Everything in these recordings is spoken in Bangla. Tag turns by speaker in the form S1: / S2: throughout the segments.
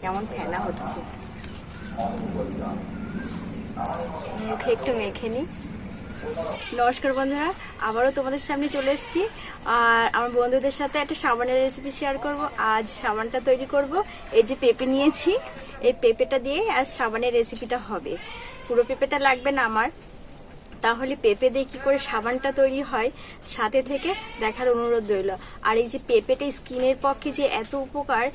S1: কেমন ফেনা হচ্ছে। মুখে একটু মেখে নিই। নমস্কার বন্ধুরা, আবারও তোমাদের সামনে চলে এসেছি। আর আমার বন্ধুদের সাথে একটা সাবানের রেসিপি শেয়ার করব। আজ সাবানটা তৈরি করব। এই যে পেঁপে নিয়েছি, এই পেঁপেটা দিয়ে আজ সাবানের রেসিপিটা হবে। পুরো পেঁপেটা লাগবে না আমার, তাহলে পেঁপে দিয়ে কি করে সাবানটা তৈরি হয় সাথে থেকে দেখার অনুরোধ রইল। আর এই যে পেঁপেটা স্কিনের পক্ষে যে এত উপকার,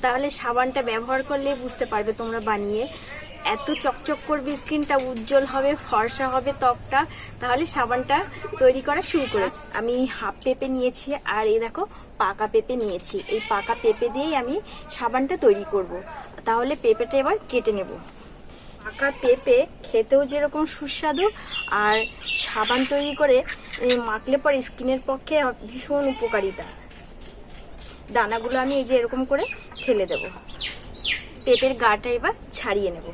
S1: তাহলে সাবানটা ব্যবহার করলে বুঝতে পারবে তোমরা বানিয়ে। এত চকচক করবে স্কিনটা, উজ্জ্বল হবে, ফর্সা হবে ত্বকটা। তাহলে সাবানটা তৈরি করা শুরু করে। আমি হাফ পেঁপে নিয়েছি আর এই দেখো পাকা পেঁপে নিয়েছি। এই পাকা পেঁপে দিয়েই আমি সাবানটা তৈরি করব। তাহলে পেঁপেটা এবার কেটে নেব। পাকা পেঁপে খেতেও যেরকম সুস্বাদু, আর সাবান তৈরি করে মাখলে পরে স্কিনের পক্ষে ভীষণ উপকারিতা। দানাগুলো আমি এই যে এরকম করে ফেলে দেব। পেঁপের গাটা এবার ছাড়িয়ে নেব।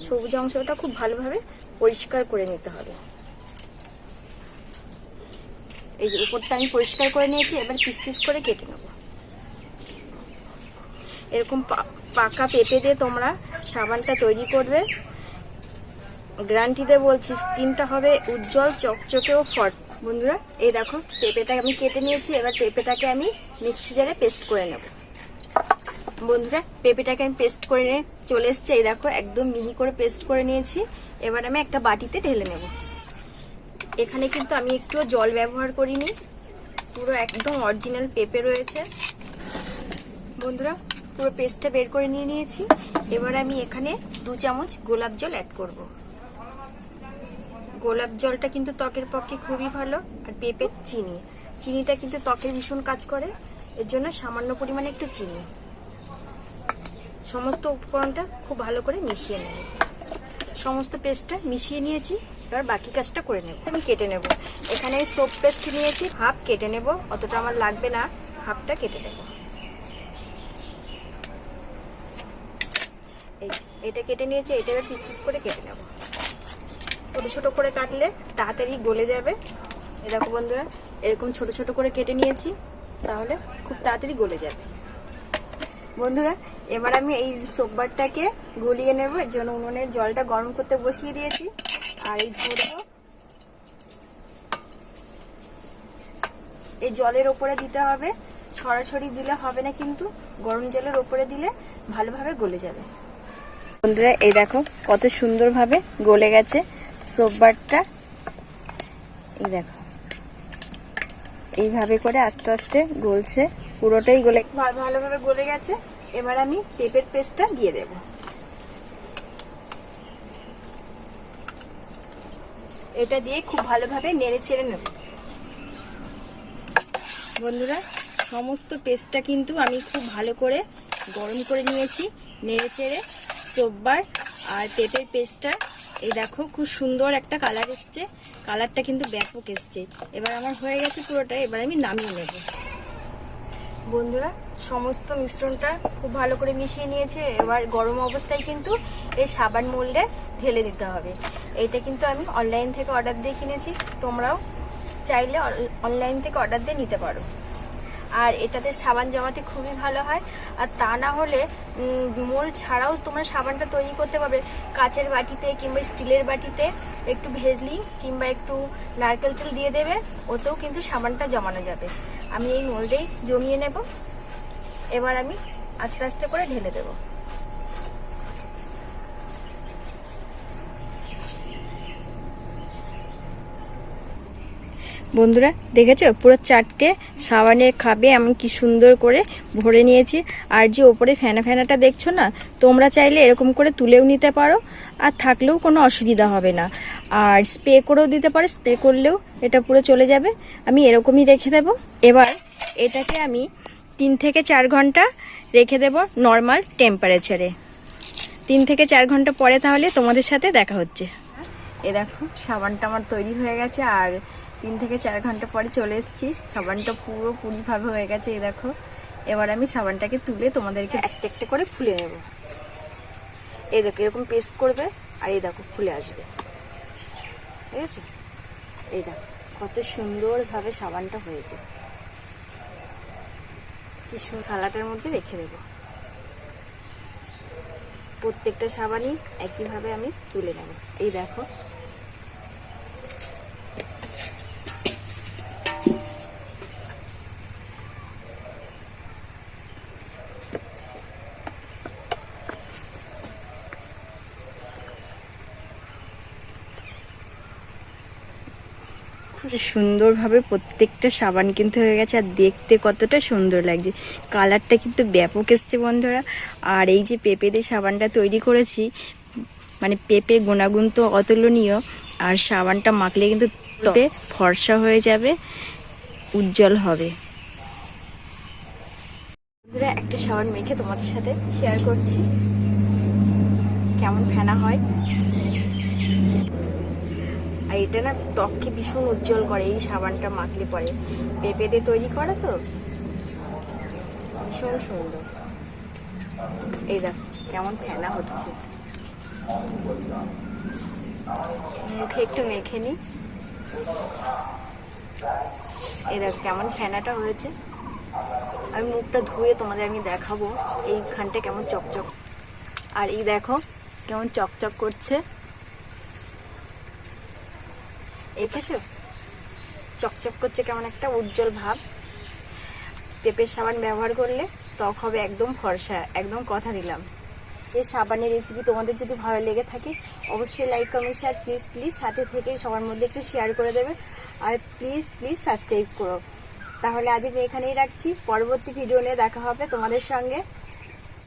S1: সবুজ অংশটা খুব ভালোভাবে পরিষ্কার করে নিতে হবে। এই যে উপরটা আমি পরিষ্কার করে নিয়েছি, এবার পিস পিস করে কেটে নেব। এরকম পাকা পেঁপে দিয়ে তোমরা সাবানটা তৈরি করবে, গ্যারান্টিতে বলছি স্কিনটা হবে উজ্জ্বল, চকচকে ও ফট। বন্ধুরা এই দেখো পেঁপেটা আমি কেটে নিয়েছি। এবার পেঁপেটাকে আমি মিক্সি জারে পেস্ট করে নেব। বন্ধুরা পেঁপেটাকে আমি পেস্ট করে নিয়ে চলে এসেছি। এই দেখো একদম মিহি করে পেস্ট করে নিয়েছি। এবার আমি একটা বাটিতে ঢেলে নেব। এখানে কিন্তু আমি একটুও জল ব্যবহার করিনি, পুরো একদম অরিজিনাল পেঁপে রয়েছে। বন্ধুরা পুরো পেস্টটা বের করে নিয়ে নিয়েছি। এবার আমি এখানে 2 চামচ গোলাপ জল অ্যাড করব। গোলাপ জলটা কিন্তু ত্বকের পক্ষে খুবই ভালো। আর পেঁপের চিনিটা কিন্তু ত্বকের ভীষণ কাজ করে, এর জন্য সামান্য পরিমাণে একটু চিনি। সমস্ত উপকরণটা খুব ভালো করে মিশিয়ে নেব। সমস্ত পেস্টটা মিশিয়ে নিয়েছি, এবার বাকি কাজটা করে নেব। আমি কেটে নেব। এখানে সোপ পেস্ট নিয়েছি, হাফ কেটে নেব, অতটা আমার লাগবে না, হাফটা কেটে নেব। এটা কেটে নিয়েছি, এটা এবার পিস পিস করে কেটে নেব। ছোট ছোট করে কাটলে তাড়াতাড়ি গলে যাবে। এই দেখো বন্ধুরা এরকম ছোট ছোট করে কেটে নিয়েছি, তাহলে খুব তাড়াতাড়ি গলে যাবে। বন্ধুরা এবার আমি এই সোপ বারটাকে গলিয়ে নেব। এর জন্য উনুনে জলটা গরম করতে বসিয়ে দিয়েছি। আর এই ধরবো, এই জলের ওপরে দিতে হবে, সরাসরি দিলে হবে না, কিন্তু গরম জলের ওপরে দিলে ভালোভাবে গলে যাবে। বন্ধুরা এই দেখো কত সুন্দরভাবে গলে গেছে সোপ বারটা। এই দেখো এইভাবে করে আস্তে আস্তে গলছে, পুরোটাই গলে ভালোভাবে গলে গেছে। এবার আমি পেঁপের পেস্টটা দিয়ে দেব। এটা দিয়ে খুব ভালোভাবে নেড়ে চেড়ে নেব। বন্ধুরা সমস্ত পেস্টটা কিন্তু আমি খুব ভালো করে গরম করে নিয়েছি, নেড়ে চেড়ে। সোপ বার আর পেঁপের পেস্টটা এই দেখো খুব সুন্দর একটা কালার এসছে, কালারটা কিন্তু ব্যাপক এসছে। এবার আমার হয়ে গেছে পুরোটা, এবার আমি নামিয়ে নেব। বন্ধুরা সমস্ত মিশ্রণটা খুব ভালো করে মিশিয়ে নিয়েছে। এবার গরম অবস্থায় কিন্তু এই সাবান মোল্ডে ঢেলে দিতে হবে। এইটা কিন্তু আমি অনলাইন থেকে অর্ডার দিয়ে কিনেছি, তোমরাও চাইলে অনলাইন থেকে অর্ডার দিয়ে নিতে পারো। আর এটাতে সাবান জমাতে খুবই ভালো হয়। আর তা না হলে মোল্ড ছাড়াও তোমরা সাবানটা তৈরি করতে পারবে। কাচের বাটিতে কিংবা স্টিলের বাটিতে একটু ভেজলি কিংবা একটু নারকেল তেল দিয়ে দেবে, ওতেও কিন্তু সাবানটা জমানো যাবে। আমি এই মোল্ডেই জমিয়ে নেব। এবার আমি আস্তে আস্তে করে ঢেলে দেব। বন্ধুরা দেখেছো পুরো 4টে সাবানের খাবে আমি কি সুন্দর করে ভরে নিয়েছি। আর যে ওপরে ফেনা ফেনাটা দেখছো না, তোমরা চাইলে এরকম করে তুলেও নিতে পারো, আর থাকলেও কোনো অসুবিধা হবে না। আর স্প্রে করেও দিতে পারো, স্প্রে করলেও এটা পুরো চলে যাবে। আমি এরকমই রেখে দেব। এবার এটাকে আমি 3 থেকে 4 ঘন্টা রেখে দেব নর্মাল টেম্পারেচারে। 3 থেকে 4 ঘন্টা পরে তাহলে তোমাদের সাথে দেখা হচ্ছে। এ দেখো সাবানটা আমার তৈরি হয়ে গেছে, আর 3 থেকে 4 ঘন্টা পরে চলে এসেছি। সাবানটা পুরোপুরিভাবে হয়ে গেছে। এই দেখো এবার আমি সাবানটাকে তুলে তোমাদেরকে একটা একটা করে খুলে নেব। এই দেখো এরকম পেস্ট করবে, আর এই দেখো খুলে আসবে, ঠিক আছে? এই দেখো কত সুন্দরভাবে সাবানটা হয়েছে। থালাটার মধ্যে রেখে দেব। প্রত্যেকটা সাবানই একইভাবে আমি তুলে নেব। এই দেখো, খুব সুন্দরভাবে প্রত্যেকটা সাবান কিন্তু হয়ে গেছে। আর দেখতে কতটা সুন্দর লাগছে, কালারটা কিন্তু ব্যাপক এসছে বন্ধুরা। আর এই যে পেঁপে দিয়ে সাবানটা তৈরি করেছি, মানে পেঁপের গুণাগুণ তো অতুলনীয়। আর সাবানটা মাখলে কিন্তু তবে ফর্সা হয়ে যাবে, উজ্জ্বল হবে। বন্ধুরা, একটা সাবান মেখে তোমাদের সাথে শেয়ার করছি কেমন ফেনা হয়। আর এটা না ত্বককে ভীষণ উজ্জ্বল করে এই সাবানটা মাখলে পরে। পেঁপে দিয়ে তৈরি করা তো, ভীষণ সুন্দর। এই দেখো কেমন ফেনা হচ্ছে। মুখে একটু মেখে নি। এই দেখো কেমন ফেনাটা হয়েছে। আমি মুখটা ধুয়ে তোমাদের আমি দেখাবো এইখানটা কেমন চকচক। আর এই দেখো কেমন চকচক করছে, দেখেছো? চকচক করছে, কেমন একটা উজ্জ্বল ভাব। পেঁপের সাবান ব্যবহার করলে ত্বক হবে একদম ফর্সা, একদম কথা দিলাম। এই সাবানের রেসিপি তোমাদের যদি ভালো লেগে থাকে অবশ্যই লাইক, কমেন্ট, শেয়ার প্লিজ সাথে থেকে সবার মধ্যে একটু শেয়ার করে দেবে। আর প্লিজ সাবস্ক্রাইব করো। তাহলে আজ আমি এখানেই রাখছি, পরবর্তী ভিডিও নিয়ে দেখা হবে তোমাদের সঙ্গে।